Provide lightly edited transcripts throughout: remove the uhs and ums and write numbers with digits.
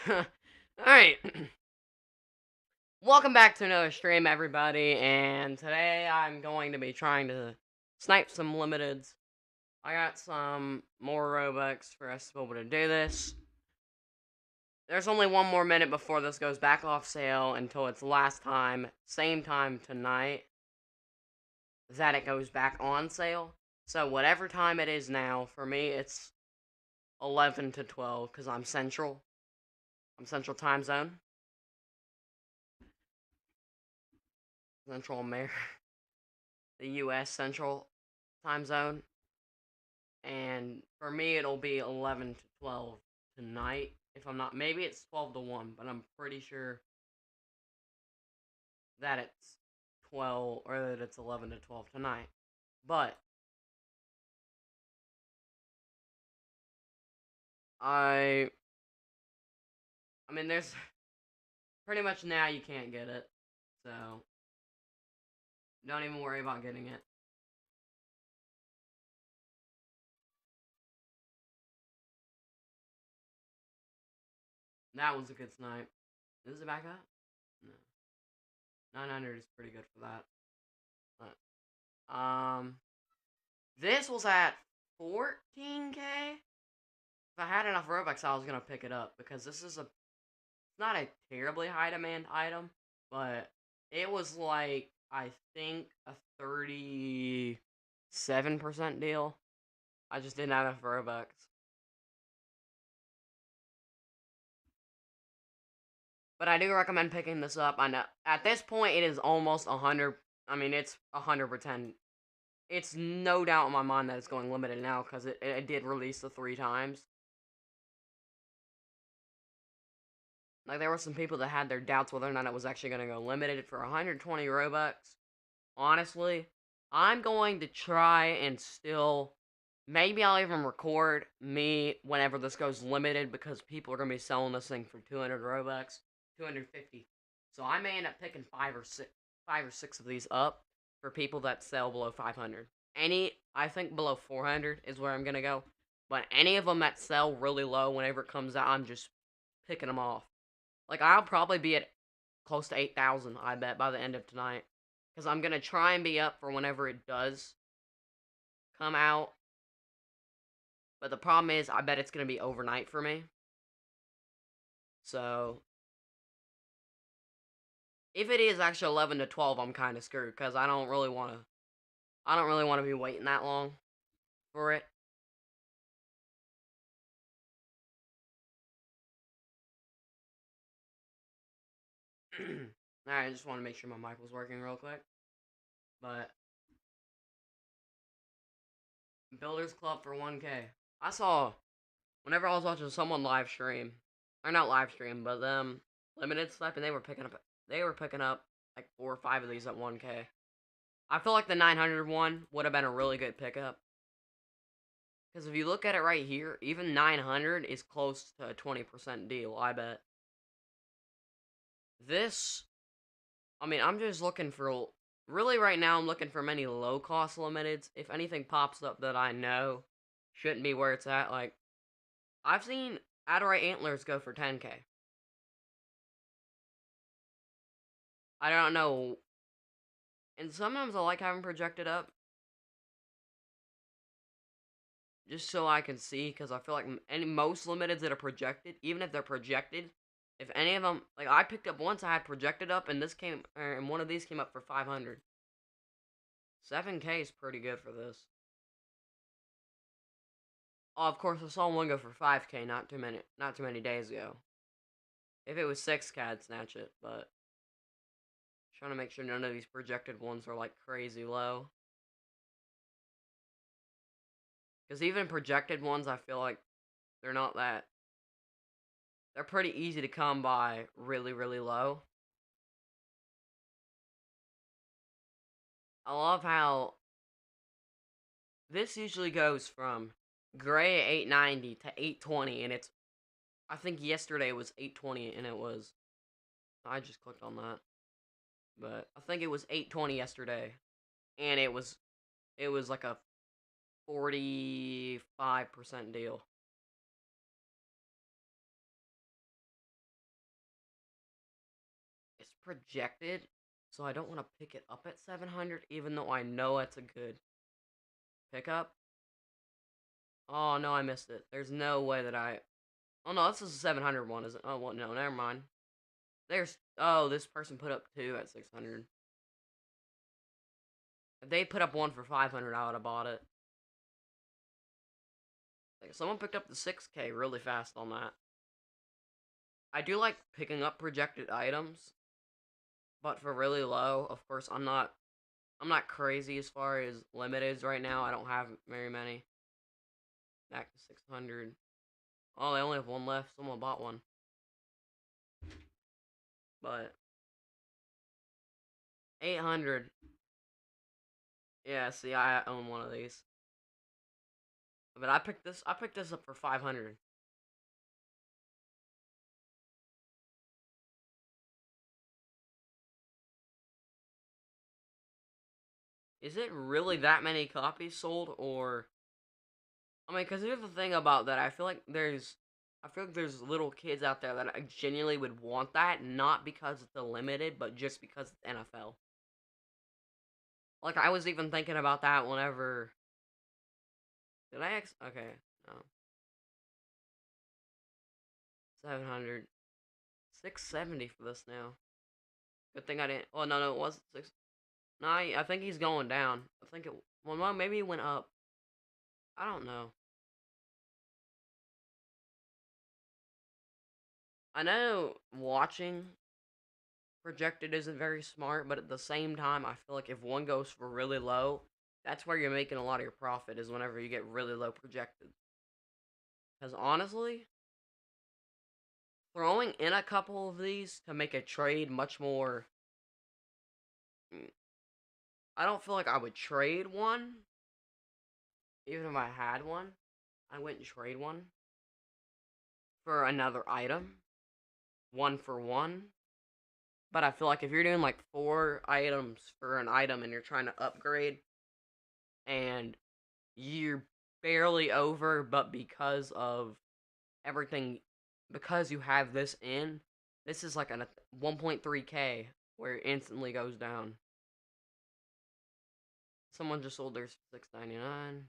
Alright. Welcome back to another stream, everybody. And today I'm going to be trying to snipe some limiteds. I got some more Robux for us to be able to do this. There's only one more minute before this goes back off sale until it's last time, same time tonight, that it goes back on sale. So whatever time it is now, for me it's 11 to 12 because I'm central. I'm central time zone. Central America. The U.S. Central Time Zone, and for me it'll be 11 to 12 tonight. If I'm not, maybe it's 12 to 1, but I'm pretty sure that it's 12 or that it's 11 to 12 tonight. But I I mean there's pretty much now you can't get it. So don't even worry about getting it. That was a good snipe. Is it back up? No. 900 is pretty good for that. But, this was at 14k. If I had enough Robux, I was gonna pick it up because this is it's not a terribly high demand item, but it was like I think a 37% deal. I just didn't have enough Robux. But I do recommend picking this up. I know at this point it is almost 100. I mean, it's 100%. It's no doubt in my mind that it's going limited now because it did release the 3 times. Like, there were some people that had their doubts whether or not it was actually going to go limited for 120 Robux. Honestly, I'm going to try and still... Maybe I'll even record me whenever this goes limited because people are going to be selling this thing for 200 Robux, 250. So I may end up picking 5 or 6 of these up for people that sell below 500. I think below 400 is where I'm going to go. But any of them that sell really low whenever it comes out, I'm just picking them off. Like, I'll probably be at close to 8,000, I bet, by the end of tonight. Because I'm going to try and be up for whenever it does come out. But the problem is, I bet it's going to be overnight for me. So, if it is actually 11 to 12, I'm kind of screwed. Because I don't really want to be waiting that long for it. Alright, I just want to make sure my mic was working real quick. But, Builders Club for 1k. I saw, whenever I was watching someone live stream, or not live stream, but them limited stuff, and they were picking up like 4 or 5 of these at 1k. I feel like the 900 one would have been a really good pickup. Because if you look at it right here, even 900 is close to a 20% deal, I bet. This, I mean, I'm just looking for, really right now I'm looking for many low-cost limiteds. If anything pops up that I know shouldn't be where it's at, like, I've seen Adorite Antlers go for 10k. I don't know. And sometimes I like having projected up. Just so I can see, because I feel like most limiteds that are projected, even if they're projected, if any of them, like I picked up once, I had projected up, and and one of these came up for 500. 7k is pretty good for this. Oh, of course, I saw one go for 5k not too many days ago. If it was 6k, I'd snatch it, but trying to make sure none of these projected ones are like crazy low. Because even projected ones, I feel like they're not that. They're pretty easy to come by really, really low. I love how this usually goes from gray at 890 to 820, and I think yesterday was 820, and I just clicked on that, but I think it was 820 yesterday, and it was like a 45% deal. projected, so I don't want to pick it up at 700, even though I know it's a good pickup. Oh no, I missed it. There's no way that I. Oh no, this is a 700 one, is it? Oh well, no, never mind. There's. Oh, this person put up two at 600. If they put up one for 500, I would have bought it. Like, someone picked up the 6K really fast on that. I do like picking up projected items, but for really low, of course, I'm not crazy as far as limiteds right now. I don't have very many. Back to 600. Oh, they only have one left. Someone bought one. But 800. Yeah, see, I own one of these. But I picked this up for 500. Is it really that many copies sold, or I mean, because here's the thing about that. I feel like there's little kids out there that genuinely would want that, not because it's a limited, but just because it's NFL. Like, I was even thinking about that whenever. Did I okay, no. 700. 670 for this now. Good thing I didn't. Oh, no, no, it wasn't 6. No, I think he's going down. I think it. Well, maybe he went up. I don't know. I know watching projected isn't very smart, but at the same time, I feel like if one goes for really low, that's where you're making a lot of your profit, is whenever you get really low projected. Because honestly, throwing in a couple of these to make a trade much more. mm, I don't feel like I would trade one, even if I had one. I wouldn't trade one for another item, one for one. But I feel like if you're doing like four items for an item and you're trying to upgrade and you're barely over, but because of everything, because you have this in, this is like a 1.3K where it instantly goes down. Someone just sold theirs for 6.99.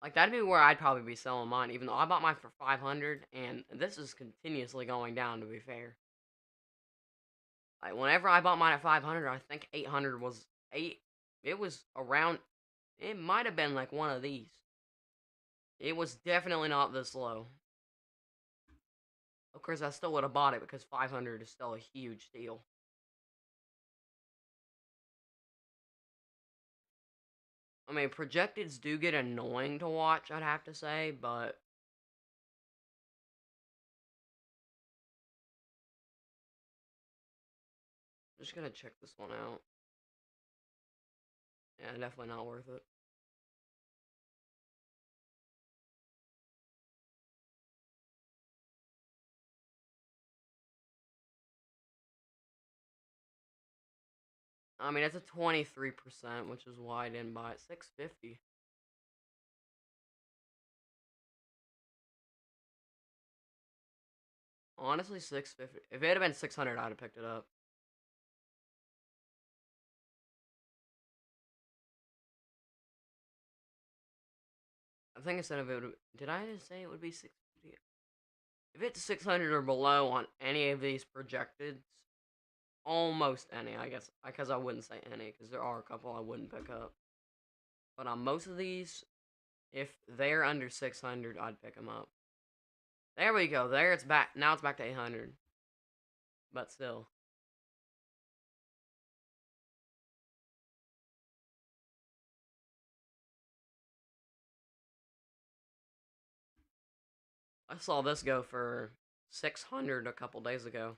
Like, that'd be where I'd probably be selling mine, even though I bought mine for 500, and this is continuously going down, to be fair. Like, whenever I bought mine at 500, I think 800 was 8. It was around, it might have been like one of these. It was definitely not this low. Of course, I still would have bought it because 500 is still a huge deal. I mean, projecteds do get annoying to watch, I'd have to say, but I'm just gonna check this one out. Yeah, definitely not worth it. I mean, it's a 23%, which is why I didn't buy it. 650. Honestly, 650. If it had been 600, I'd have picked it up. I think instead of it, did I just say it would be 650? If it's 600 or below on any of these projected, almost any, I guess, because I wouldn't say any, because there are a couple I wouldn't pick up. But on most of these, if they're under 600, I'd pick them up. There we go. There it's back. Now it's back to 800. But still. I saw this go for 600 a couple days ago.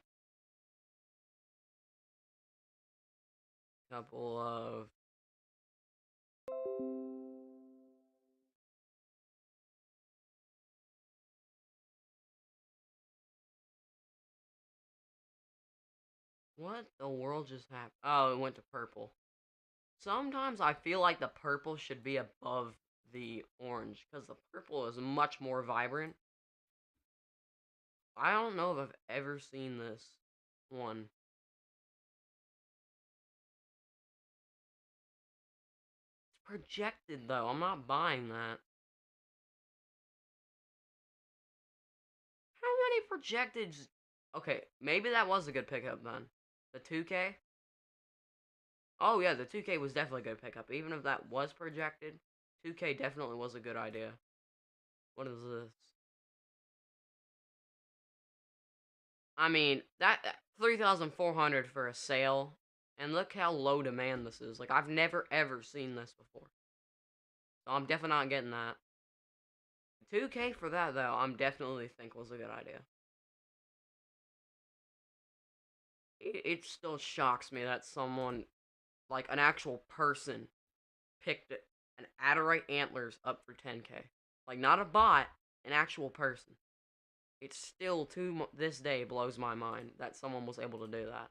Couple of. What the world just happened? Oh, it went to purple. Sometimes I feel like the purple should be above the orange because the purple is much more vibrant. I don't know if I've ever seen this one. It's projected though. I'm not buying that. How many projected? Okay, maybe that was a good pickup then. The 2K? Oh yeah, the 2K was definitely a good pickup. Even if that was projected, 2K definitely was a good idea. What is this? I mean, that 3,400 for a sale, and look how low demand this is. Like, I've never ever seen this before. So I'm definitely not getting that. 2K for that, though, I'm definitely think was a good idea. It still shocks me that someone, like an actual person, picked it, an Adderite Antlers up for 10K. Like, not a bot, an actual person. It still, to this day, blows my mind that someone was able to do that.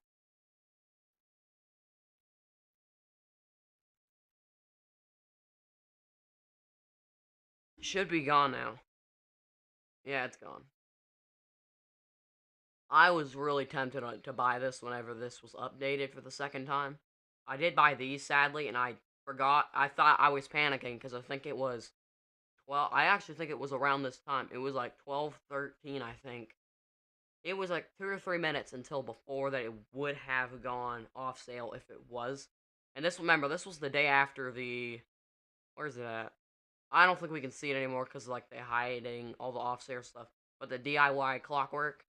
Should be gone now. Yeah, it's gone. I was really tempted to buy this whenever this was updated for the second time. I did buy these, sadly, and I forgot. I thought I was panicking because I think it was 12. I actually think it was around this time. It was like 12:13, I think. It was like 2 or 3 minutes until before that it would have gone off sale if it was. And this, remember, this was the day after the. Where's it at? I don't think we can see it anymore because like they're hiding all the off sale stuff. But the DIY clockwork,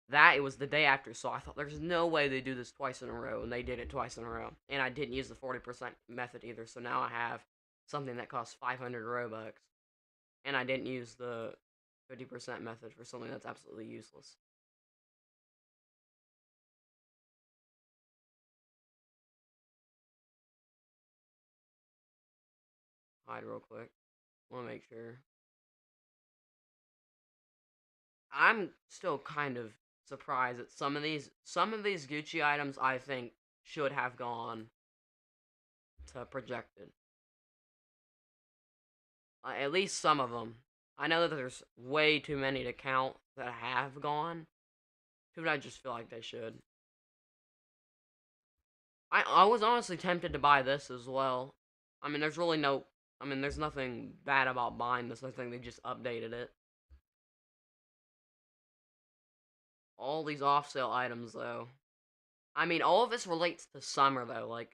that it was the day after, so I thought there's no way they do this twice in a row, and they did it twice in a row. And I didn't use the 40% method either, so now I have something that costs 500 Robux, and I didn't use the 50% method for something that's absolutely useless. Hide real quick. Want to make sure. I'm still kind of surprised that some of these Gucci items I think should have gone to projected. At least some of them. I know that there's way too many to count that have gone, but I just feel like they should. I was honestly tempted to buy this as well. I mean, there's really no. I mean, there's nothing bad about buying this. I think they just updated it. All these off sale items, though. I mean, all of this relates to summer, though. Like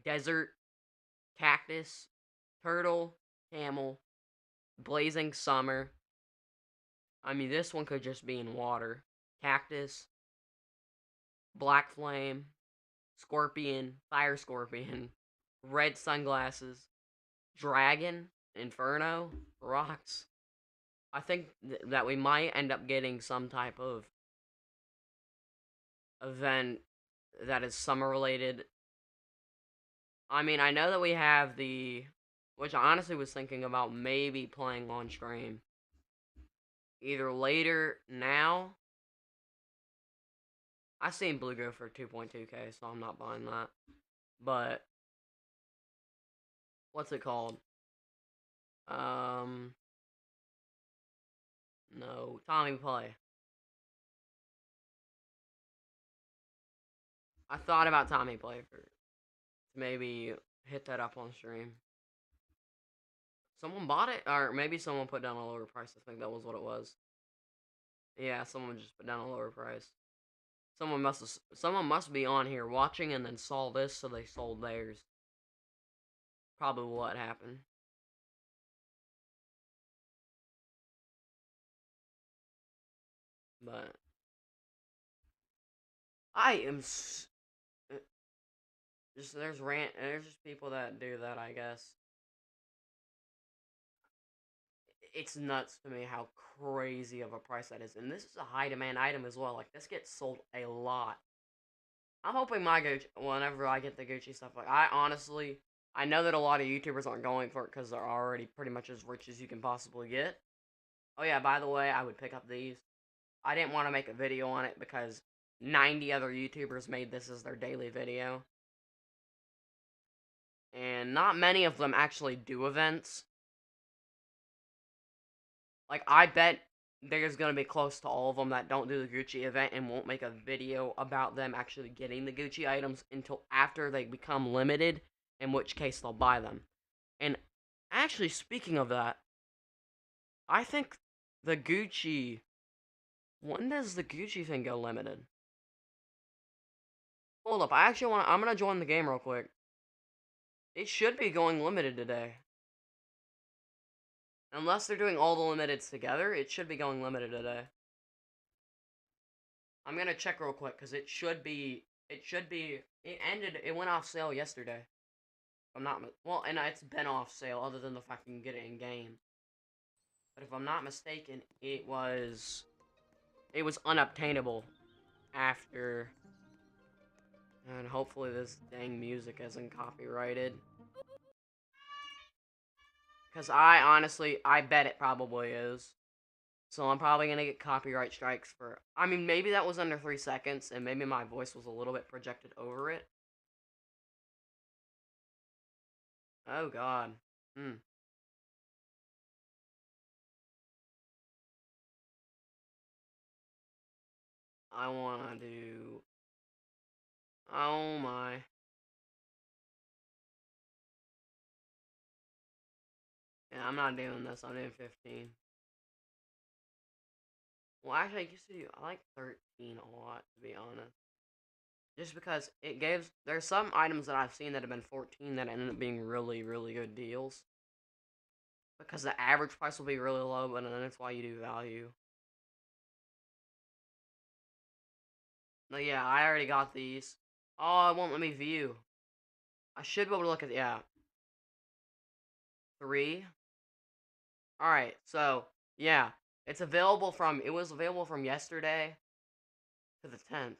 desert, cactus, turtle, camel, blazing summer. I mean, this one could just be in water. Cactus, black flame, scorpion, fire scorpion, red sunglasses, dragon, inferno, rocks. I think that we might end up getting some type of event that is summer related. I mean, I know that we have which I honestly was thinking about maybe playing on stream. Either later now. I seen Blue go for 2.2K, so I'm not buying that. But what's it called? Um, no, Tommy Play. I thought about Tommy Play for maybe hit that up on stream. Someone bought it, or maybe someone put down a lower price. I think that was what it was. Yeah, someone just put down a lower price. Someone must be on here watching and then saw this, so they sold theirs. Probably what happened. But I am uh, just there's just people that do that, I guess. It's nuts to me how crazy of a price that is. And this is a high demand item as well. Like this gets sold a lot. I'm hoping my Gucci, whenever I get the Gucci stuff, like I honestly, I know that a lot of YouTubers aren't going for it because they're already pretty much as rich as you can possibly get. Oh yeah, by the way, I would pick up these. I didn't want to make a video on it because 90 other YouTubers made this as their daily video. And not many of them actually do events. Like I bet there's gonna be close to all of them that don't do the Gucci event and won't make a video about them actually getting the Gucci items until after they become limited, in which case they'll buy them. And actually, speaking of that, I think the Gucci. When does the Gucci thing go limited? Hold up, I actually want. I'm gonna join the game real quick. It should be going limited today. Unless they're doing all the limiteds together, it should be going limited today. I'm gonna check real quick because it should be. It should be. It ended. It went off sale yesterday. I'm not. Well, and it's been off sale other than the fact you can get it in game. But if I'm not mistaken, it was. It was unobtainable after. And hopefully this dang music isn't copyrighted. Because I bet it probably is. So I'm probably going to get copyright strikes for... I mean, maybe that was under 3 seconds, and maybe my voice was a little bit projected over it. Oh, God. I want to do... Oh, my. Yeah, I'm not doing this. I'm doing 15. Well, actually, I used to do... I like 13 a lot, to be honest. Just because it gives... There's some items that I've seen that have been 14 that ended up being really, really good deals. Because the average price will be really low, but then that's why you do value. No, yeah, I already got these. Oh, it won't let me view. I should be able to look at the app. 3. Alright, so, yeah. It was available from yesterday to the 10th.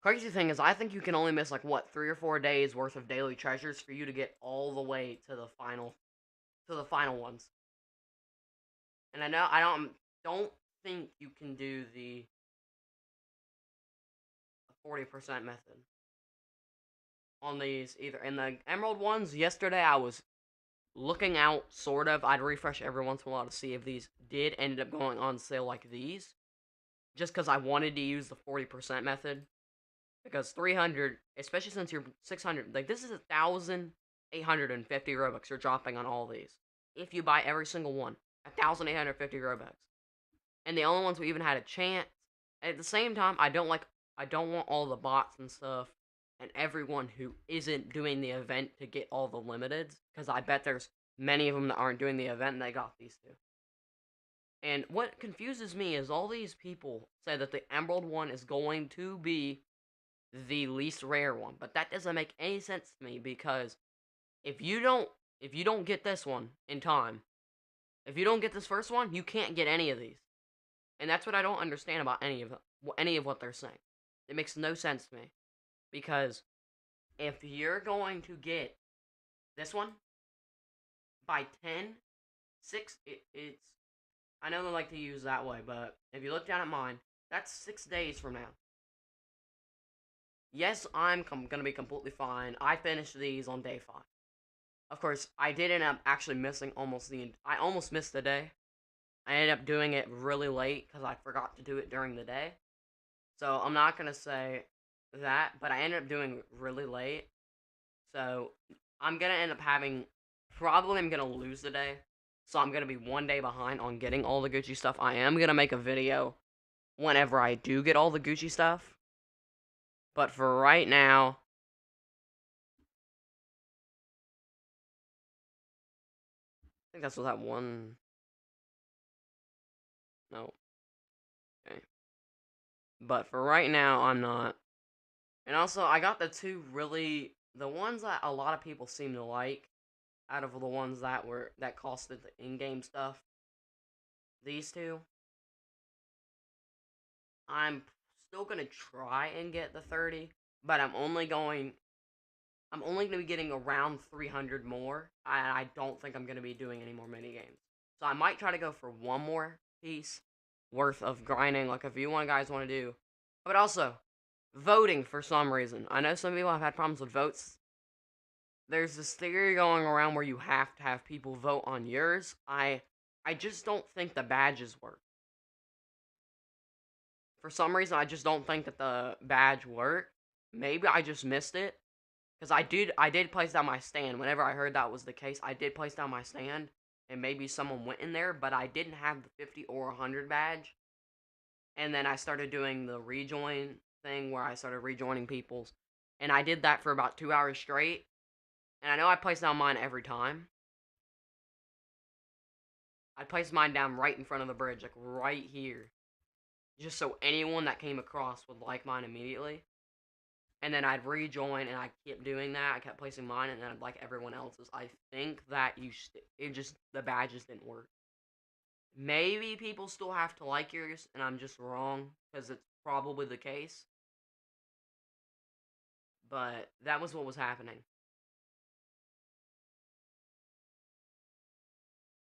Crazy thing is, I think you can only miss, like, what, 3 or 4 days worth of daily treasures for you to get all the way to the final ones. And I don't think you can do the 40% method on these either. In the emerald ones, yesterday I was looking out, sort of. I'd refresh every once in a while to see if these ended up going on sale like these. Just because I wanted to use the 40% method. Because 300, especially since you're 600, like this is 1,850 Robux you're dropping on all these. If you buy every single one, 1,850 Robux. And the only ones we even had a chance. At the same time, I don't want all the bots and stuff and everyone who isn't doing the event to get all the limiteds, because I bet there's many of them that aren't doing the event and they got these two. And what confuses me is all these people say that the Emerald one is going to be the least rare one, but that doesn't make any sense to me because if you don't get this one in time, if you don't get this first one, you can't get any of these. And that's what I don't understand about any of what they're saying. It makes no sense to me. Because if you're going to get this one by 10, 6, it's... I know they like to use that way, but if you look down at mine, that's 6 days from now. Yes, I'm going to be completely fine. I finished these on day 5. Of course, I did end up actually missing I almost missed the day. I ended up doing it really late because I forgot to do it during the day. So I'm not going to say that, but I ended up doing it really late. So I'm going to end up probably I'm going to lose the day. So I'm going to be 1 day behind on getting all the Gucci stuff. I am going to make a video whenever I do get all the Gucci stuff. But for right now, I think that's what that one... No. Okay. But for right now, I'm not. And also, I got the ones that a lot of people seem to like, out of the ones that costed the in-game stuff. These two. I'm still gonna try and get the 30, but I'm only going to be getting around 300 more. I don't think I'm gonna be doing any more mini games. So I might try to go for one more piece worth of grinding, like if you guys want to do. But also, voting for some reason. I know some people have had problems with votes. there's this theory going around where you have to have people vote on yours. I just don't think the badges work. For some reason, I just don't think that the badge worked. Maybe I just missed it. Because I did place down my stand. Whenever I heard that was the case, I did place down my stand. And maybe someone went in there, but I didn't have the 50 or 100 badge. And then I started doing the rejoin thing where I started rejoining people's. And I did that for about 2 hours straight. And I know I placed down mine every time. I placed mine down right in front of the bridge, like right here. Just so anyone that came across would like mine immediately. And then I'd rejoin, and I kept doing that. I kept placing mine, and then I'd like everyone else's. I think that it just, the badges didn't work. Maybe people still have to like yours, and I'm just wrong, because it's probably the case. But that was what was happening.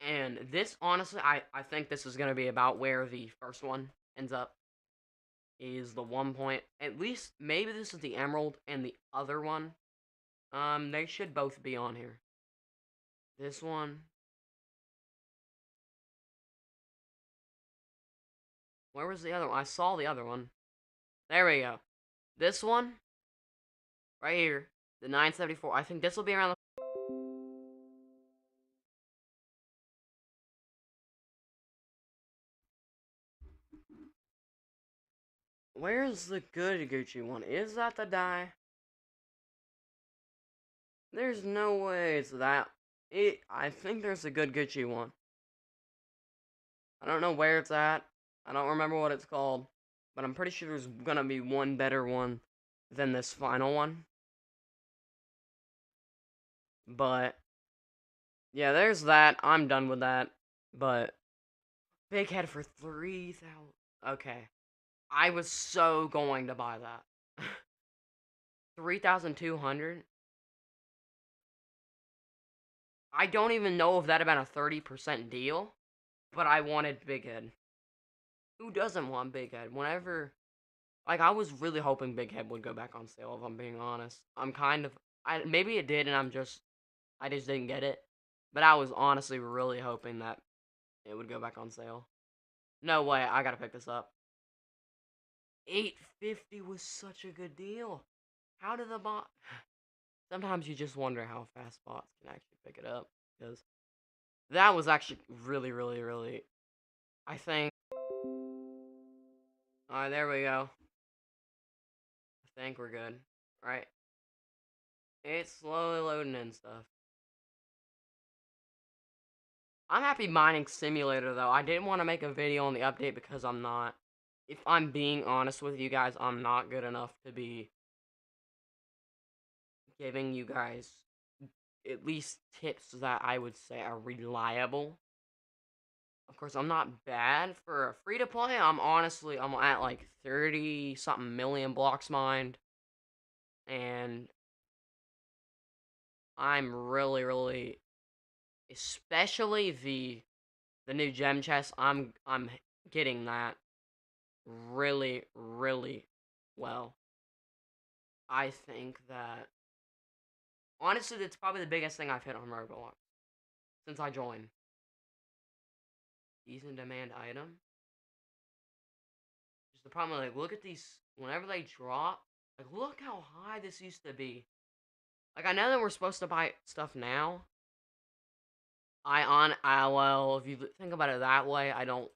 And this, honestly, I think this is going to be about where the first one ends up. Is the 1 point. At least, maybe this is the Emerald and the other one. They should both be on here. This one. Where was the other one? I saw the other one. There we go. This one. Right here. The 974. I think this will be around the... Where's the good Gucci one? Is that the die? There's no way it's that. I think there's a good Gucci one. I don't know where it's at. I don't remember what it's called. But I'm pretty sure there's gonna be one better one than this final one. But yeah, there's that. I'm done with that. But big head for 3,000. Okay. I was so going to buy that. 3,200? I don't even know if that'd been a 30% deal, but I wanted Big Head. Who doesn't want Big Head? Whenever, like, I was really hoping Big Head would go back on sale, if I'm being honest. I'm kind of, maybe it did, and I just didn't get it. But I was honestly really hoping that it would go back on sale. No way, I gotta pick this up. 850 was such a good deal. How did the bot? Sometimes you just wonder how fast bots can actually pick it up, because that was actually really, really, really. I think. All right, there we go. I think we're good, right? It's slowly loading and stuff. I'm happy mining simulator though. I didn't want to make a video on the update because I'm not. If I'm being honest with you guys, I'm not good enough to be giving you guys at least tips that I would say are reliable. Of course, I'm not bad for a free to play. I'm at like 30 something million blocks mined, and I'm really, really, especially the new gem chest. I'm getting that really, really well. I think that honestly, that's probably the biggest thing I've hit on Roblox since I joined. Decent demand item. Just the problem, like, look at these. Whenever they drop, like, look how high this used to be. Like, I know that we're supposed to buy stuff now. Well, if you think about it that way, I don't.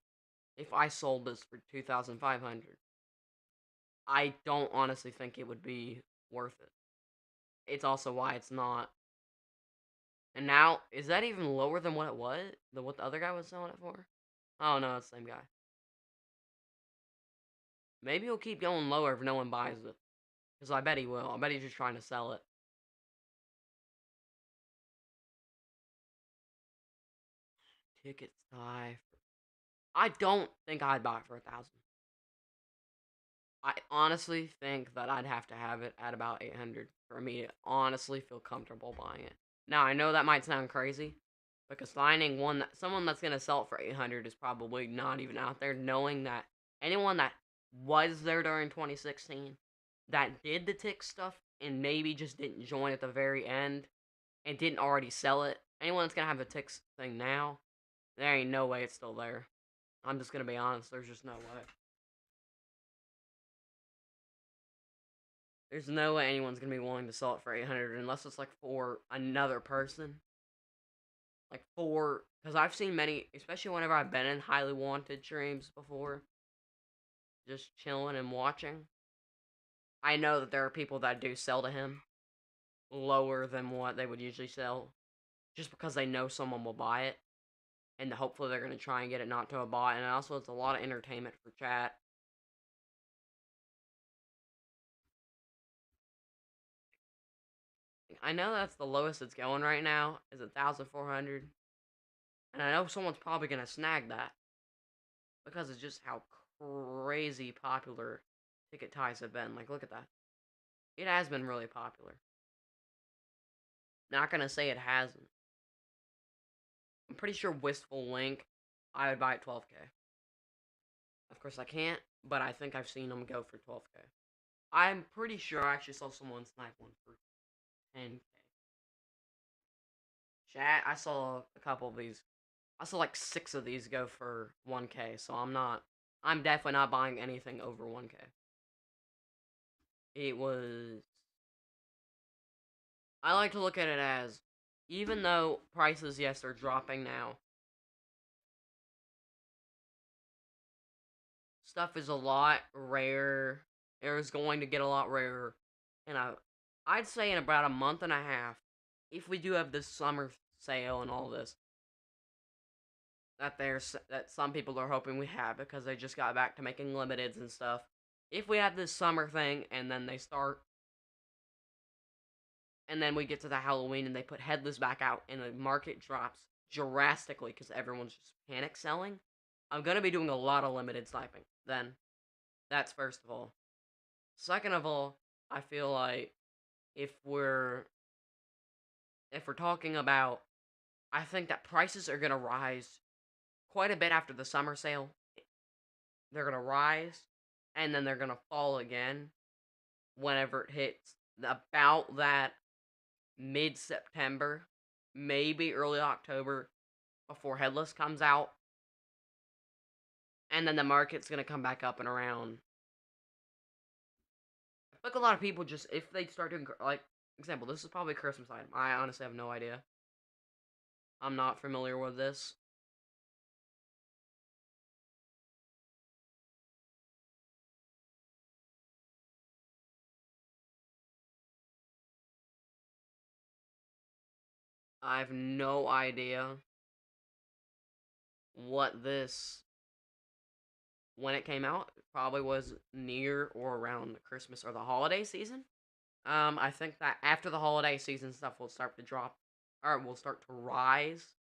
If I sold this for 2,500, I don't honestly think it would be worth it. It's also why it's not. And now, is that even lower than what it was? What the other guy was selling it for? Oh no, it's the same guy. Maybe he'll keep going lower if no one buys it. Because I bet he will. I bet he's just trying to sell it. Ticket size. I don't think I'd buy it for 1,000. I honestly think that I'd have to have it at about 800 for me to honestly feel comfortable buying it. Now, I know that might sound crazy, because finding someone that's going to sell it for 800 is probably not even out there, knowing that anyone that was there during 2016 that did the tick stuff and maybe just didn't join at the very end and didn't already sell it, anyone that's gonna have the ticks thing now, there ain't no way it's still there. I'm just gonna be honest. There's just no way. There's no way anyone's gonna be willing to sell it for 800 unless it's like for another person. Like for, because I've seen many, especially whenever I've been in highly wanted streams before, just chilling and watching. I know that there are people that do sell to him lower than what they would usually sell, just because they know someone will buy it, and hopefully they're gonna try and get it not to a bot. And also, it's a lot of entertainment for chat. I know that's the lowest it's going right now is 1,400, and I know someone's probably gonna snag that because it's just how crazy popular ticket ties have been. Like, look at that. It has been really popular. Not gonna say it hasn't. I'm pretty sure Wistful Link, I would buy at 12k. Of course I can't, but I think I've seen them go for 12k. I'm pretty sure I actually saw someone snipe one for 10k. Chat, I saw a couple of these. I saw like 6 of these go for 1k, so I'm definitely not buying anything over 1k. It was, I like to look at it as, even though prices, yes, are dropping now, stuff is a lot rarer. It is going to get a lot rarer. And I'd say in about a month and a half, if we do have this summer sale and all this, that some people are hoping we have because they just got back to making limiteds and stuff. If we have this summer thing and then they start, and then we get to the Halloween and they put headless back out and the market drops drastically because everyone's just panic selling, I'm gonna be doing a lot of limited sniping then. That's first of all. Second of all, I feel like if we're if we're talking about, I think that prices are gonna rise quite a bit after the summer sale. They're gonna rise, and then they're gonna fall again whenever it hits about that mid September, maybe early October, before Headless comes out, and then the market's gonna come back up and around. I think a lot of people just, if they start doing, like, example, this is probably a Christmas item. I honestly have no idea. I'm not familiar with this. I have no idea what this, when it came out. It probably was near or around Christmas or the holiday season. I think that after the holiday season, stuff will start to drop, or will start to rise,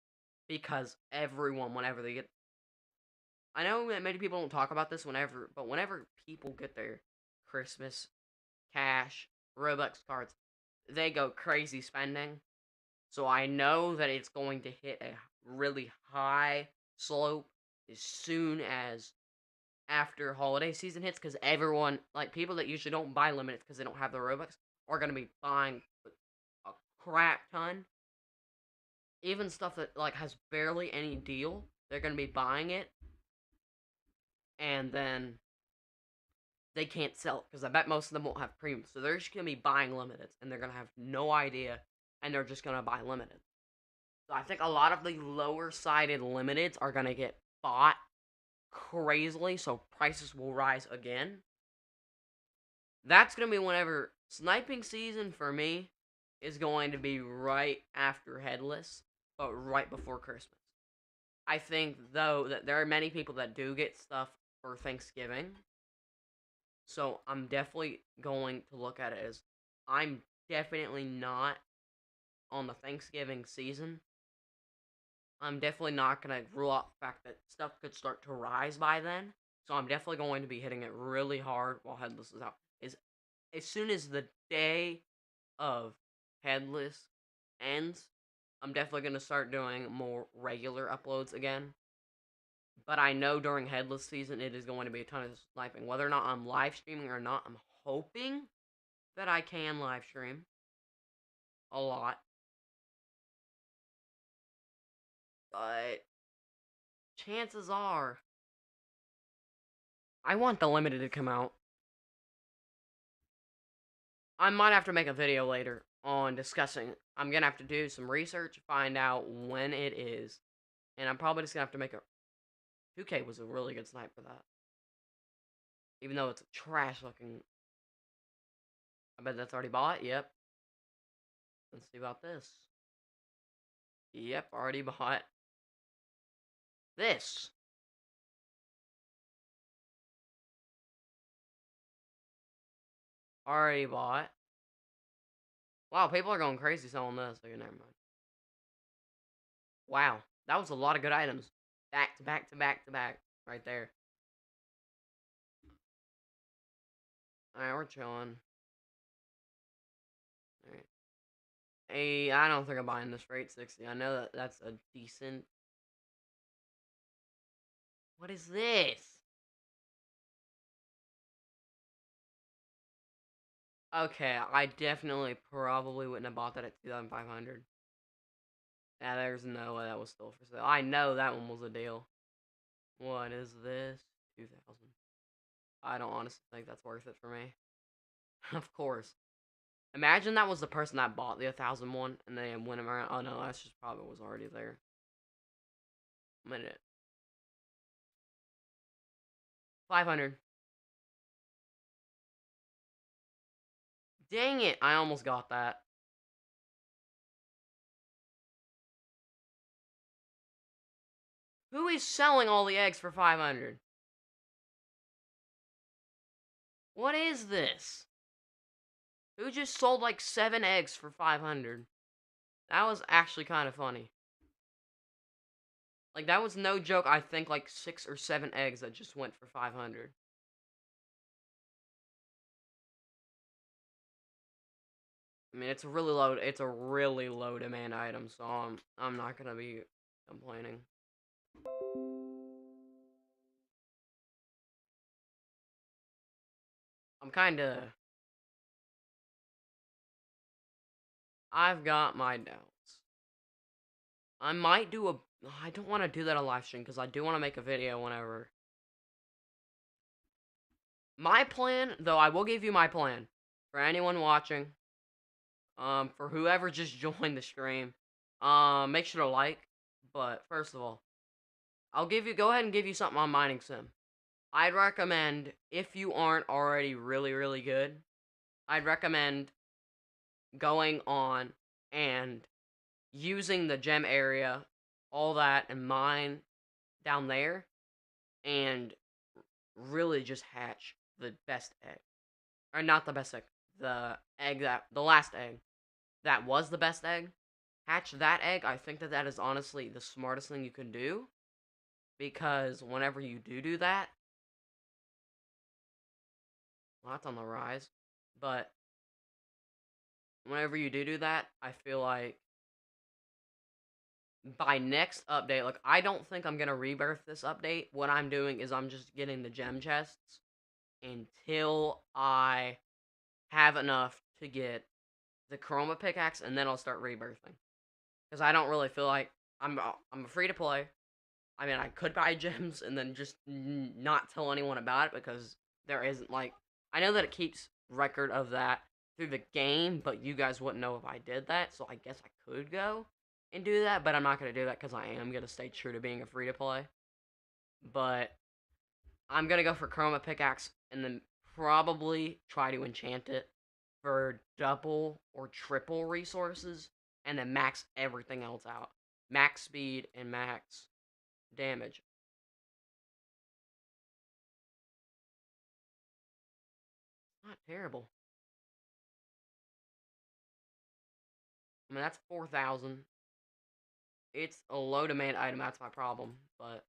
because everyone, whenever they get, I know that many people don't talk about this but whenever people get their Christmas cash, Robux cards, they go crazy spending. So I know that it's going to hit a really high slope as soon as after holiday season hits, because everyone, like people that usually don't buy limited because they don't have the Robux, are going to be buying a crap ton. Even stuff that like has barely any deal, they're going to be buying it, and then they can't sell it because I bet most of them won't have premium. So they're just going to be buying limiteds, and they're going to have no idea, and they're just going to buy limited. So I think a lot of the lower sided limiteds are going to get bought crazily, so prices will rise again. That's going to be whenever sniping season for me is going to be right after Headless, but right before Christmas. I think, though, that there are many people that do get stuff for Thanksgiving. So I'm definitely going to look at it as, I'm definitely not on the Thanksgiving season. I'm definitely not going to rule out the fact that stuff could start to rise by then. So I'm definitely going to be hitting it really hard while Headless is out. As soon as the day of Headless ends, I'm definitely going to start doing more regular uploads again. But I know during Headless season, it is going to be a ton of sniping. Whether or not I'm live streaming or not, I'm hoping that I can live stream a lot. but chances are I want the limited to come out. I might have to make a video later on discussing. I'm gonna have to do some research, find out when it is, and I'm probably just gonna have to make a. 2K was a really good snipe for that, even though it's a trash looking. I bet that's already bought. Yep. Let's see about this. Yep, already bought this. Already bought. Wow, people are going crazy selling this. Okay, never mind. Wow, that was a lot of good items. Back to back to back to back. Right there. Alright, we're chilling. Alright. Hey, I don't think I'm buying this for 860. I know that that's a decent... What is this? Okay, I definitely probably wouldn't have bought that at 2,500. Yeah, there's no way that was still for sale. I know that one was a deal. What is this? 2,000. I don't honestly think that's worth it for me. Of course. Imagine that was the person that bought the 1,000 one and they went around. Oh no, that's just probably was already there. A minute. 500. Dang it, I almost got that. Who is selling all the eggs for 500? What is this? Who just sold like 7 eggs for 500? That was actually kind of funny. Like, that was no joke. I think like 6 or 7 eggs that just went for 500. I mean, it's a really low demand item, so I'm not gonna be complaining. I'm kinda, I've got my doubts. I might do a, I don't want to do that on live stream, because I do want to make a video whenever. My plan, though, I will give you my plan. For anyone watching, for whoever just joined the stream, make sure to like, but first of all, go ahead and give you something on Mining Sim. I'd recommend, if you aren't already really, really good, I'd recommend going on and using the gem area, all that, and mine down there, and really just hatch the best egg. Or not the best egg, the last egg that was the best egg. Hatch that egg. I think that that is honestly the smartest thing you can do, because whenever you do that, well, that's on the rise, but whenever you do that, I feel like by next update, like, I don't think I'm gonna rebirth this update. What I'm doing is I'm just getting the gem chests until I have enough to get the chroma pickaxe, and then I'll start rebirthing. Because I don't really feel like I'm free to play. I mean, I could buy gems and then just not tell anyone about it, because there isn't, like, I know that it keeps record of that through the game, but you guys wouldn't know if I did that, so I guess I could go and do that, but I'm not going to do that because I am going to stay true to being a free to play. But I'm going to go for chroma pickaxe and then probably try to enchant it for double or triple resources, and then max everything else out. Max speed and max damage. Not terrible. I mean, that's 4,000. It's a low demand item, that's my problem. But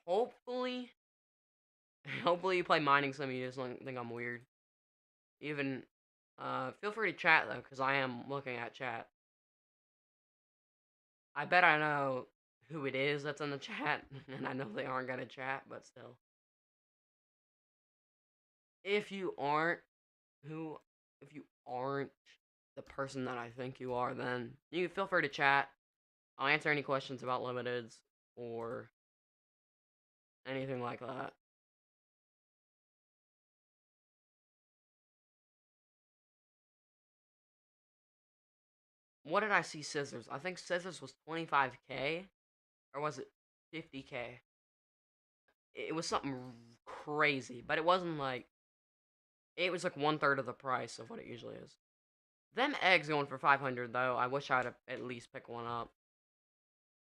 hopefully, hopefully you play Mining Sim and you just don't think I'm weird. Even, feel free to chat though, because I am looking at chat. I bet I know who it is that's in the chat, and I know they aren't gonna chat, but still. If you aren't who, if you aren't the person that I think you are, then you feel free to chat. I'll answer any questions about limiteds or anything like that. What did I see scissors? I think scissors was 25K, or was it 50K? It was something crazy, but it wasn't like, it was like one third of the price of what it usually is. Them eggs going for 500 though. I wish I'd have at least picked one up.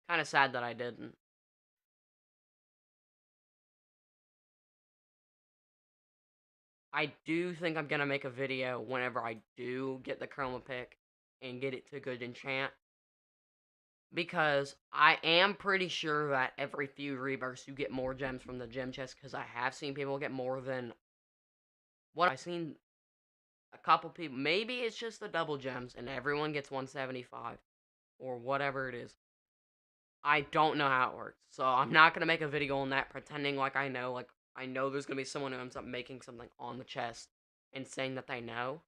Kind of sad that I didn't. I do think I'm gonna make a video whenever I do get the chroma pick and get it to good enchant, because I am pretty sure that every few rebirths you get more gems from the gem chest, because I have seen people get more than what I've seen. A couple people, maybe it's just the double gems and everyone gets 175 or whatever it is. I don't know how it works, so I'm not gonna make a video on that pretending like I know. Like, I know there's gonna be someone who ends up making something on the chest and saying that they know,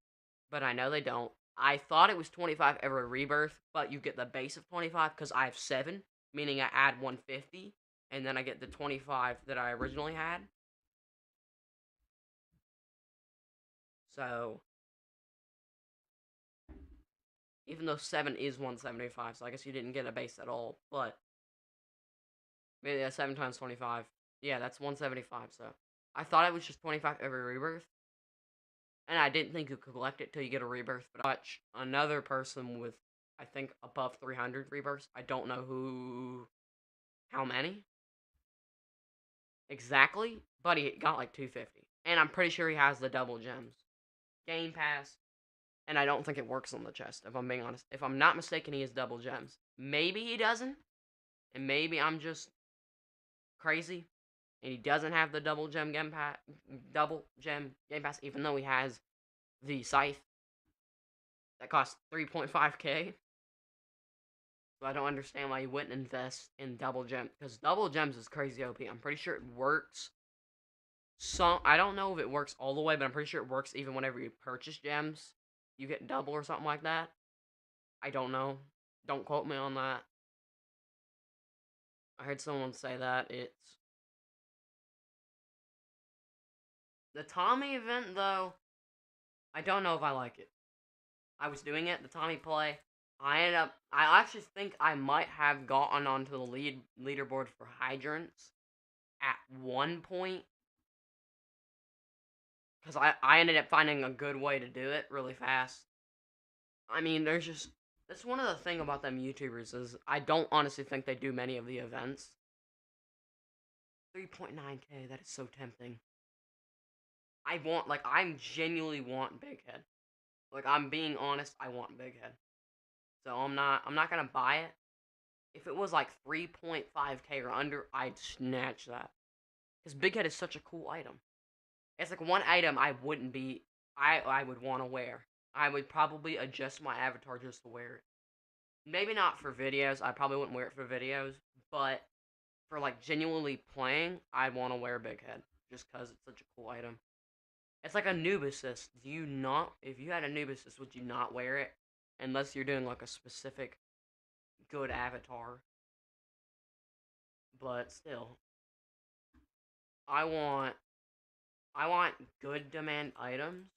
but I know they don't. I thought it was 25 every rebirth, but you get the base of 25 because I have 7, meaning I add 150, and then I get the 25 that I originally had. So, even though 7 is 175, so I guess you didn't get a base at all, but yeah, 7 times 25. Yeah, that's 175, so. I thought it was just 25 every rebirth, and I didn't think you could collect it till you get a rebirth, but I watched another person with, I think, above 300 rebirths. I don't know how many exactly, but he got like 250. And I'm pretty sure he has the double gems. Game Pass, and I don't think it works on the chest, if I'm being honest. If I'm not mistaken, he has double gems. Maybe he doesn't, and maybe I'm just crazy, and he doesn't have the double gem game pass, even though he has the scythe that costs 3.5k. So I don't understand why you wouldn't invest in double gem, because double gems is crazy OP. I'm pretty sure it works. I don't know if it works all the way, but I'm pretty sure it works even whenever you purchase gems. You get double or something like that. I don't know. Don't quote me on that. I heard someone say that it's the Tommy event though. I don't know if I like it. I was doing it, the Tommy play. I actually think I might have gotten onto the leaderboard for hydrants at one point, because I ended up finding a good way to do it really fast. I mean, that's one of the thing about them YouTubers is I don't honestly think they do many of the events. 3.9k, that is so tempting. I genuinely want Big Head. Like, I'm being honest, I want Big Head. So I'm not gonna buy it. If it was like 3.5k or under, I'd snatch that. Because Big Head is such a cool item. It's like one item I would want to wear. I would probably adjust my avatar just to wear it. Maybe not for videos. I probably wouldn't wear it for videos, but for like genuinely playing, I'd want to wear Big Head just because it's such a cool item. It's like a Nubasis. If you had a Nubasis, would you not wear it unless you're doing like a specific good avatar? But still, I want I want good demand items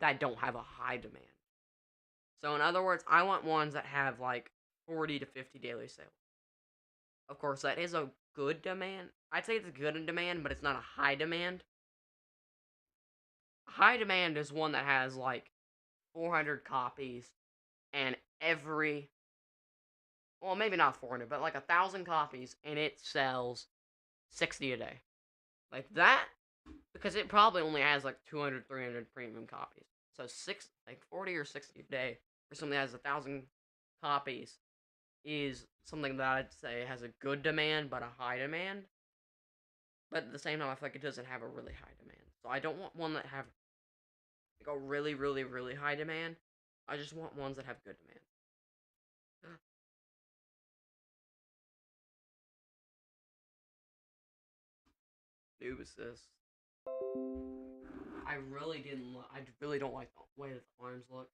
that don't have a high demand. So in other words, I want ones that have like 40 to 50 daily sales. Of course, that is a good demand. I'd say it's good in demand, but it's not a high demand. High demand is one that has like 400 copies and well, maybe not 400, but like 1,000 copies, and it sells 60 a day. Like that, because it probably only has like 200, 300 premium copies. So 40 or 60 a day for something that has 1,000 copies is something that I'd say has a good demand but a high demand. But at the same time, I feel like it doesn't have a really high demand. So I don't want one that have like a really, really, really high demand. I just want ones that have good demand. Noob assist. I really didn't. I really don't like the way that the arms look.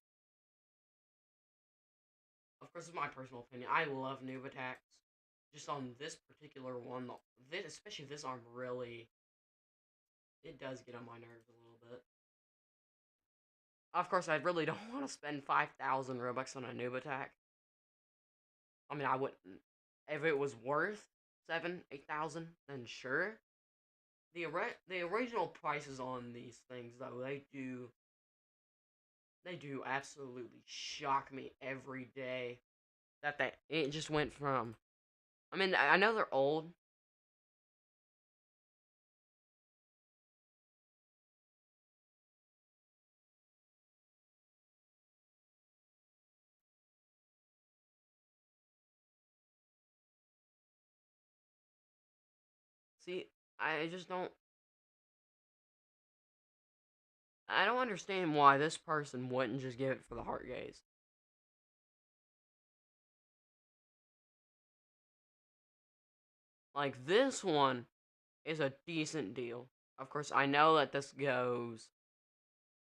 course, it's my personal opinion. I love noob attacks. Just on this particular one, especially this arm, really, it does get on my nerves a little bit. Of course, I really don't want to spend 5,000 Robux on a noob attack. I mean, I wouldn't. If it was worth 8,000, then sure. The original prices on these things, though, they do absolutely shock me every day. It just went from. I mean, I know they're old. See, I just don't. I don't understand why this person wouldn't just give it for the heart gaze. Like, this one is a decent deal. Of course, I know that this goes.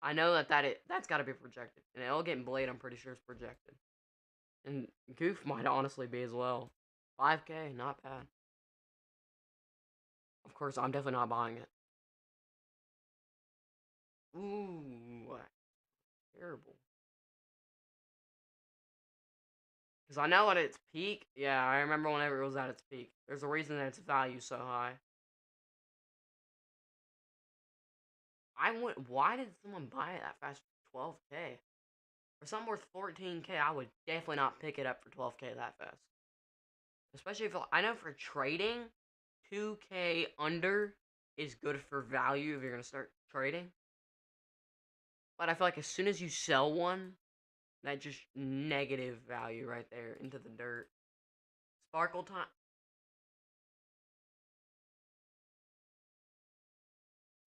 I know that's got to be projected, and Elegant Blade, I'm pretty sure is projected, and Goof might honestly be as well. 5K, not bad. Of course, I'm definitely not buying it. Ooh, terrible. Because I know at its peak, yeah, I remember whenever it was at its peak. There's a reason that its value so high. Why did someone buy it that fast for 12K? For something worth 14K, I would definitely not pick it up for 12K that fast. Especially if I know for trading, 2K under is good for value if you're gonna start trading. But I feel like as soon as you sell one, that just negative value right there into the dirt. Sparkle time.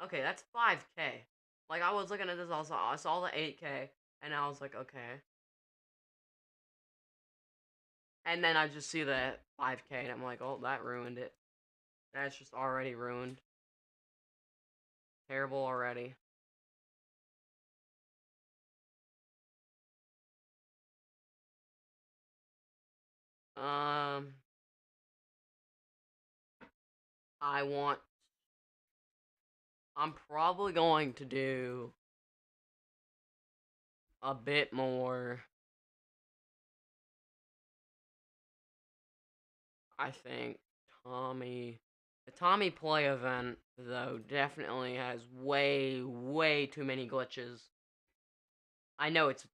Okay, that's 5K. Like, I was looking at this also. I saw the 8K, and I was like, okay. And then I just see the 5K, and I'm like, oh, that ruined it. That's just already ruined. Terrible already. Um, I want. I'm probably going to do a bit more. I think Tommy. The Tommy play event, though, definitely has way, way too many glitches. I know it's.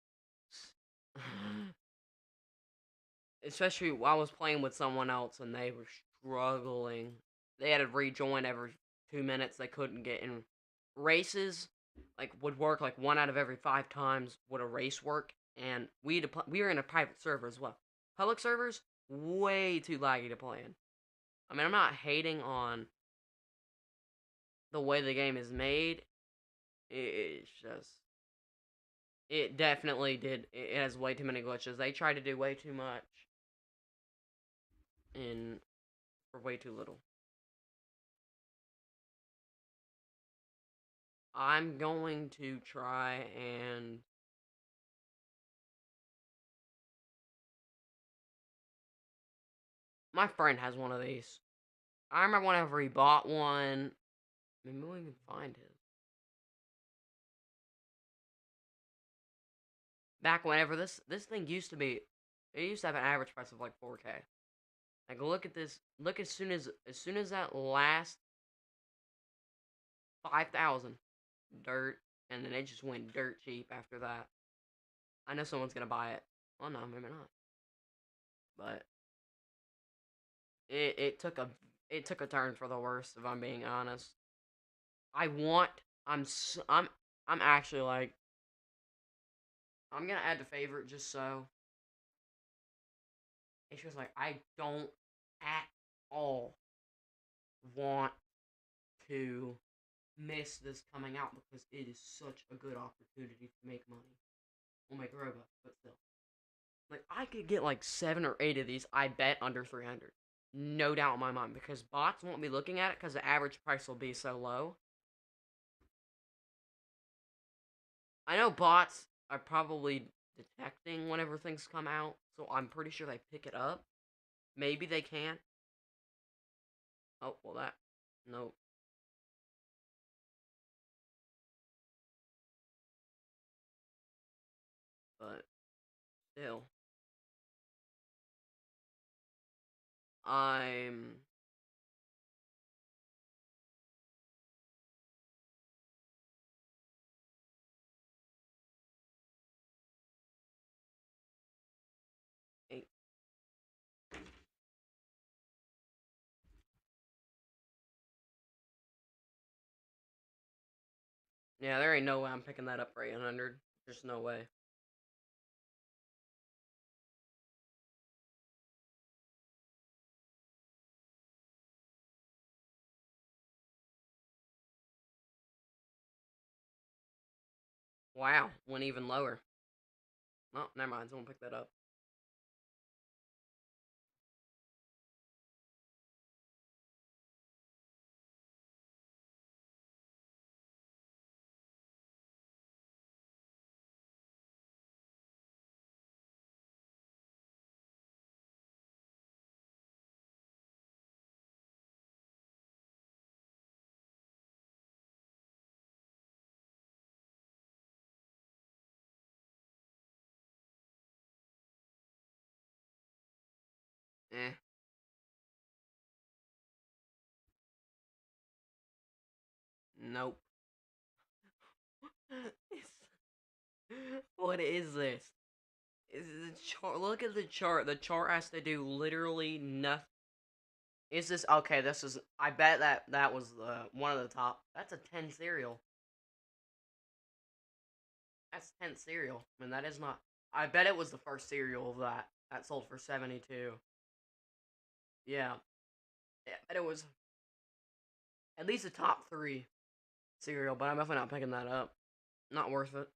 Especially while I was playing with someone else and they were struggling. They had to rejoin every 2 minutes. They couldn't get in races. Like would work like 1 out of every 5 times would a race work, and we were in a private server as well. Public servers way too laggy to play in. I mean, I'm not hating on the way the game is made. It's just it definitely did. It has way too many glitches. They tried to do way too much in for way too little. I'm going to try and my friend has one of these. I remember whenever he bought one. Maybe we can find his. Back whenever this thing used to be, it used to have an average price of like 4K. Like look at this. Look as soon as that last 5,000 dirt, and then it just went dirt cheap after that. I know someone's gonna buy it. Well, no, maybe not. But it took a turn for the worse. If I'm being honest, I want. I'm actually like I'm gonna add to favorite just so. It's just like I don't at all want to miss this coming out because it is such a good opportunity to make money. We'll make Robux, but still. Like I could get like 7 or 8 of these. I bet under 300, no doubt in my mind, because bots won't be looking at it because the average price will be so low. I know bots are probably detecting whenever things come out, So I'm pretty sure they pick it up. Maybe they can. Oh, well that. Nope. But still. I'm. Yeah, there ain't no way I'm picking that up for 800. There's no way. Wow, went even lower. Oh, never mind. Someone pick that up. Eh, nope. What is this? Is the chart? Look at the chart. The chart has to do literally nothing. Is this okay? This is. I bet that was one of the top. That's a 10 cereal. That's 10 cereal. I mean, that is not. I bet it was the first cereal of that sold for 72. Yeah, yeah. I bet it was at least a top three cereal. But I'm definitely not picking that up. Not worth it.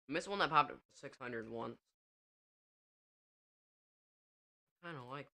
I missed one that popped up for 600 once. Kind of like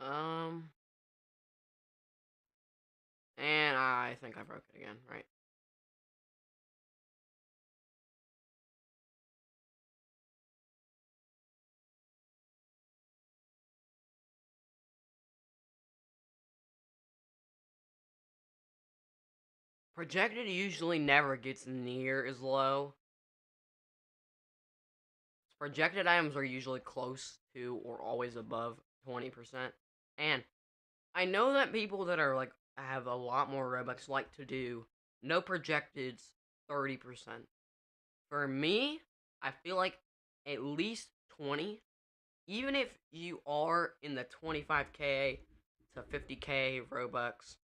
that. Um, and I think I broke it again, right? Projected usually never gets near as low. Projected items are usually close to or always above 20%. And I know that people that are like have a lot more Robux like to do no projecteds 30%. For me, I feel like at least 20 even if you are in the 25k to 50k Robux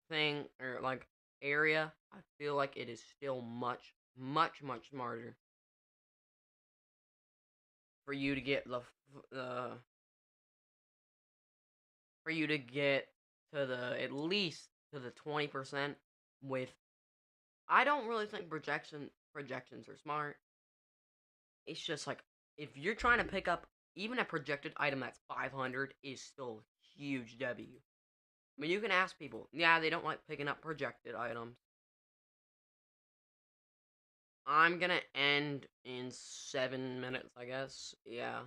thing or like area, I feel like it is still much smarter for you to get the for you to get to the at least to the 20% with. I don't really think projections are smart. It's just like if you're trying to pick up even a projected item that's 500 is still a huge W. I mean, you can ask people. Yeah, they don't like picking up projected items. I'm gonna end in 7 minutes, I guess. Yeah.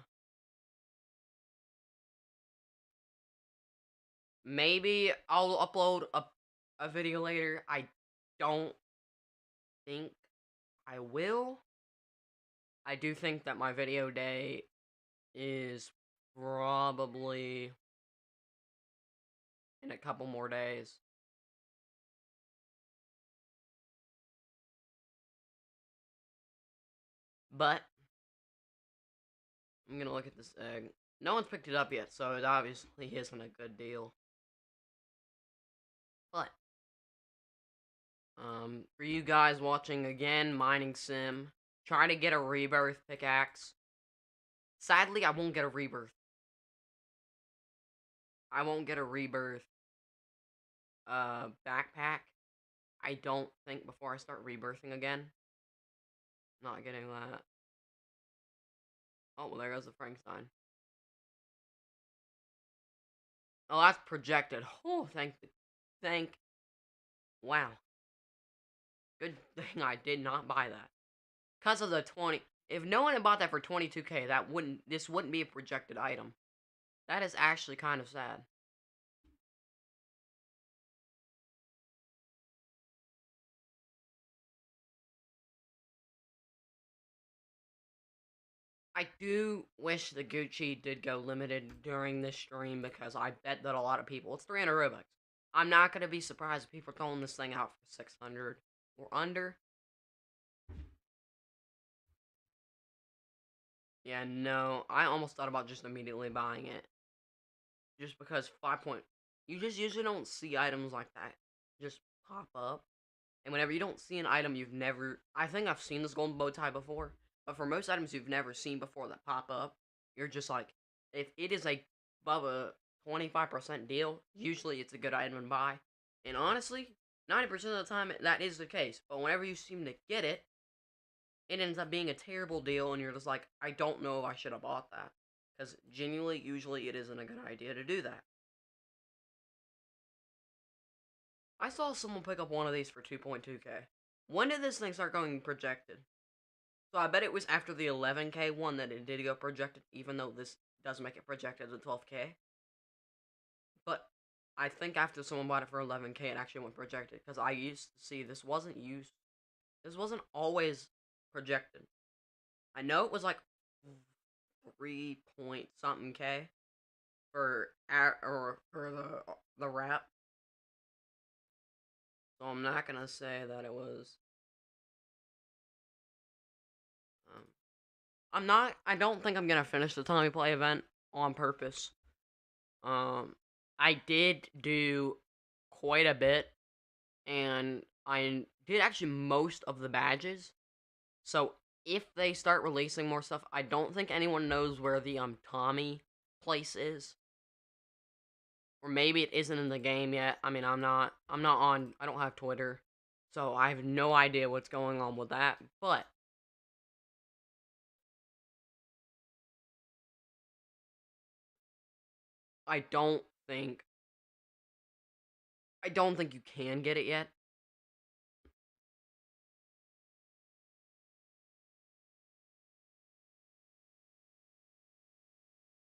Maybe I'll upload a video later. I don't think I will. I do think that my video day is probably in a couple more days. But I'm gonna look at this egg. No one's picked it up yet, so it obviously isn't a good deal. But for you guys watching again, mining sim, try to get a rebirth pickaxe. Sadly, I won't get a rebirth. I won't get a rebirth backpack. I don't think before I start rebirthing again. Not getting that. Oh, well, there goes the Frankenstein. Oh, that's projected. Oh, thank. Wow. Good thing I did not buy that. Because of the 20. If no one had bought that for 22k, this wouldn't be a projected item. That is actually kind of sad. I do wish the Gucci did go limited during this stream because I bet that a lot of people, it's 300 Robux. I'm not going to be surprised if people are throwing this thing out for 600 or under. Yeah, no, I almost thought about just immediately buying it. Just because 5 point, you just usually don't see items like that just pop up. And whenever you don't see an item you've never, I think I've seen this golden bow tie before, but for most items you've never seen before that pop up, you're just like, if it is above a 25% deal, usually it's a good item to buy. And honestly, 90% of the time that is the case. But whenever you seem to get it, it ends up being a terrible deal, and you're just like, I don't know if I should have bought that. Because genuinely, usually it isn't a good idea to do that. I saw someone pick up one of these for 2.2k. When did this thing start going projected? So I bet it was after the 11k one that it did go projected, even though this does make it projected to 12k. But I think after someone bought it for 11k, it actually went projected. Because I used to see this wasn't used. This wasn't always projected. I know it was like 3 point something k for the wrap. So I'm not gonna say that it was. Um, I'm not. I don't think I'm gonna finish the Tommy Play event on purpose. Um, I did do quite a bit, and I did actually most of the badges. So if they start releasing more stuff, I don't think anyone knows where the Tommy place is, or maybe it isn't in the game yet. I mean, I'm not on. I don't have Twitter, so I have no idea what's going on with that. But I don't think I don't think you can get it yet.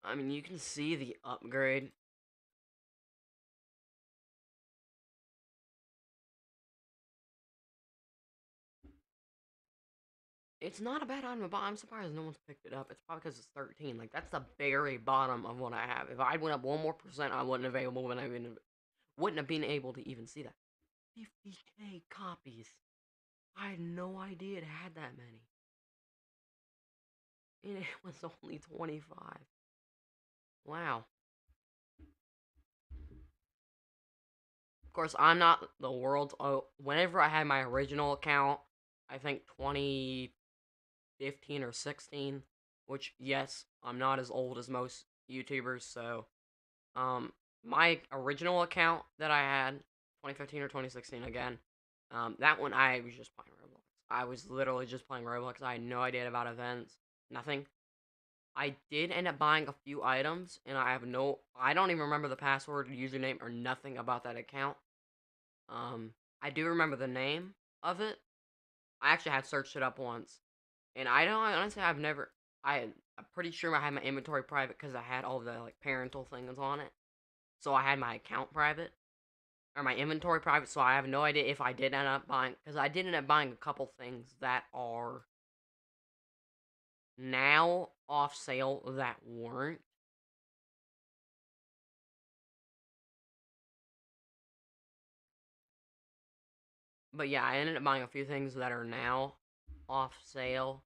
I mean, you can see the upgrade. It's not a bad item to buy. I'm surprised no one's picked it up. It's probably because it's 13. Like, that's the very bottom of what I have. If I went up 1 more percent, I wouldn't have able when I wouldn't have been able to even see that. 50k copies. I had no idea it had that many. and it was only 25. Wow. Of course, I'm not the world's. Oh, whenever I had my original account, I think 2015 or 16, which, yes, I'm not as old as most YouTubers, so, um, my original account that I had, 2015 or 2016 again, that one I was just playing Roblox. I was literally just playing Roblox. I had no idea about events, nothing. I did end up buying a few items, and I don't even remember the password, username, or nothing about that account. I do remember the name of it. I actually had searched it up once, and I don't honestly, I'm pretty sure I had my inventory private because I had all the like parental things on it. So I had my account private or my inventory private. So I have no idea if I did end up buying, because I did end up buying a couple things that are now off sale that weren't. But yeah, I ended up buying a few things that are now off sale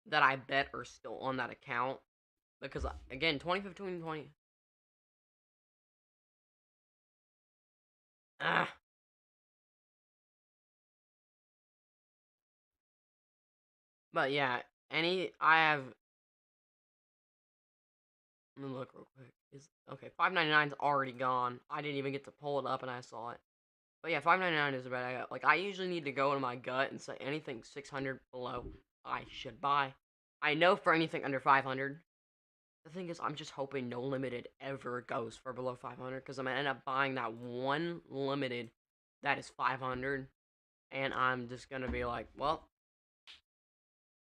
that I bet are still on that account because again, 2015, 20. Ah, but yeah, I have. Let me look real quick. Is okay. 5.99's already gone. I didn't even get to pull it up, and I saw it. But yeah, 5.99 is about like I usually need to go to my gut and say anything 600 below I should buy. I know for anything under 500. The thing is, I'm just hoping no limited ever goes for below 500 because I'm gonna end up buying that one limited that is 500, and I'm just gonna be like, well,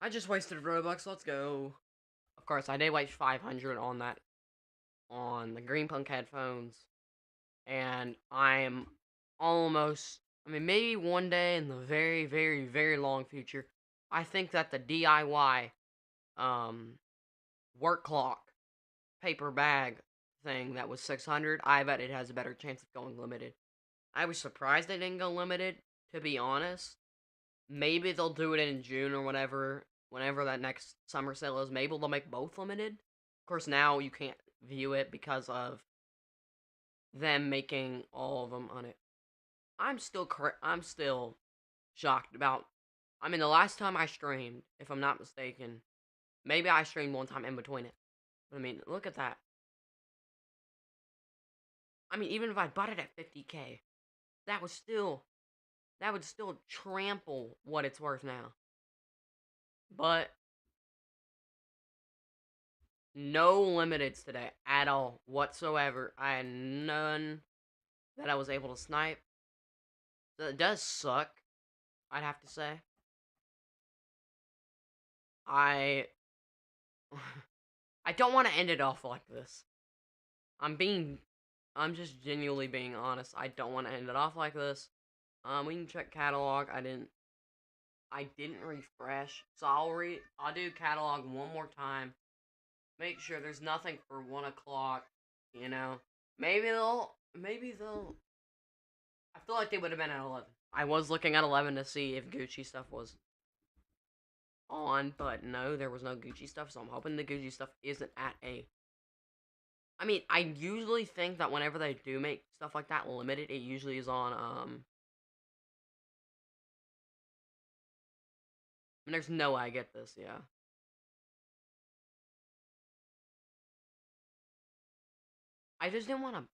I just wasted Robux. Let's go. Of course, I did waste 500 on that on the Green Punk headphones, and I'm almost. I mean, maybe one day in the very, very, very long future, I think that the DIY um work clock paper bag thing that was 600, I bet it has a better chance of going limited. I was surprised they didn't go limited, to be honest. Maybe they'll do it in June or whenever that next summer sale is. Maybe they'll make both limited. Of course, now you can't view it because of them making all of them on it. I'm still shocked about. I mean, the last time I streamed, if I'm not mistaken, maybe I streamed one time in between it. But I mean, look at that. I mean, even if I bought it at 50K, that was still that would still trample what it's worth now. But no limiteds today at all whatsoever. I had none that I was able to snipe. So it does suck, I'd have to say. I I don't want to end it off like this. I'm being I'm just genuinely being honest. I don't want to end it off like this. We can check catalog. I didn't refresh. So I'll do catalog one more time. Make sure there's nothing for 1 o'clock, you know. Maybe they'll I feel like they would have been at 11. I was looking at 11 to see if Gucci stuff was on, but no, there was no Gucci stuff, so I'm hoping the Gucci stuff isn't at a. I mean, I usually think that whenever they do make stuff like that limited, it usually is on, I mean, there's no way I get this, yeah. I just didn't want to.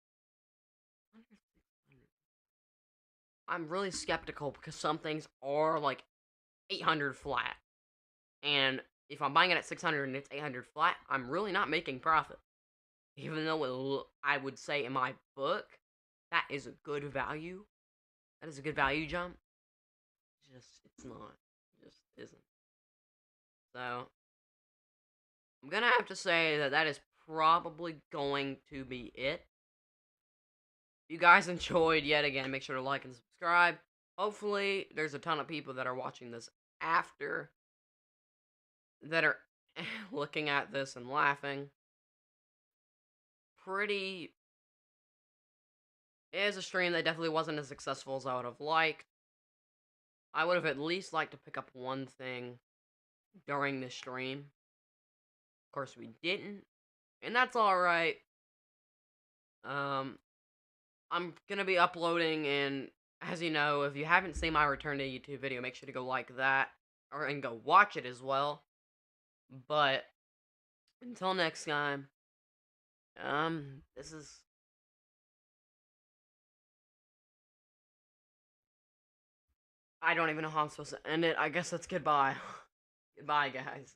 I'm really skeptical because some things are like 800 flat. And if I'm buying it at 600 and it's 800 flat, I'm really not making profit. Even though I would say in my book, that is a good value. That is a good value jump. It's not. It just isn't. So, I'm gonna have to say that that is probably going to be it. If you guys enjoyed yet again, make sure to like and subscribe. Hopefully, there's a ton of people that are watching this after that are looking at this and laughing. Pretty. It is a stream that definitely wasn't as successful as I would have liked. I would have at least liked to pick up one thing during this stream. Of course, we didn't, and that's alright. Um, I'm gonna be uploading, and as you know, if you haven't seen my return to YouTube video, make sure to go like that, and go watch it as well. But until next time, this is. I don't even know how I'm supposed to end it. I guess that's goodbye. Goodbye, guys.